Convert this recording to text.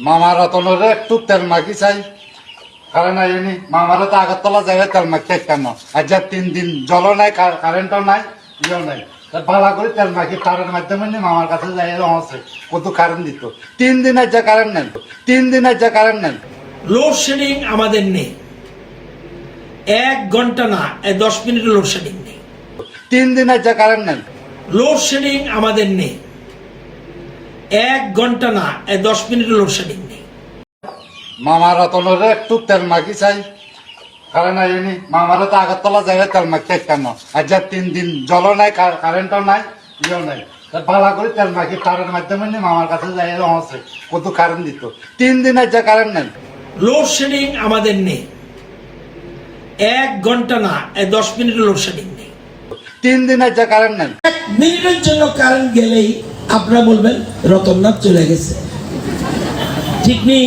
মামার রতনের একটু তেল মাখি চাই, কারণ এনি মামারও তো আগরতলা যাবে তেল মাখি কেন, আর যা 3 দিন জলও নাই, কারেন্টও নাই, ইয়েও নাই, ভাড়া করে তেল মাখি তারের মাধ্যমে নিয়ে মামার কাছে যাই আছে কত কারেন্ট দিত। 3 দিনের যা কারেন্ট নেই, 3 দিনের যা কারেন্ট নেই। লোডশেডিং আমাদের নেই, 1 ঘন্টা না 10 মিনিট লোডশেডিং নেই। 3 দিনের যা কারেন্ট নেই। লোডশেডিং আমাদের নেই, 1 ঘন্টা না 10 মিনিট লোডশেডিং নেই। মামার রতনের একটু তেল মাখি চাই, কারণ এনি মামারও তো আগরতলা যাবে তেল মাখি কেন, আর যা 3 দিন জলও নাই, কারেন্টও নাই, ইয়েও নাই, ভাড়া করে তেল মাখি তারের মাধ্যমে নিয়ে মামার কাছে যাই আছে কত কারেন্ট দিত। 3 দিনের যা কারেন্ট নেই। লোডশেডিং আমাদের নেই, 1 ঘন্টা না 10 মিনিট লোডশেডিং নেই। 3 দিনের যা কারেন্ট নেই। 1 মিনিটের জন্য কারেন্ট গেলেই আপনারা বলবেন রতননাথ চলে গেছে, ঠিক নেই।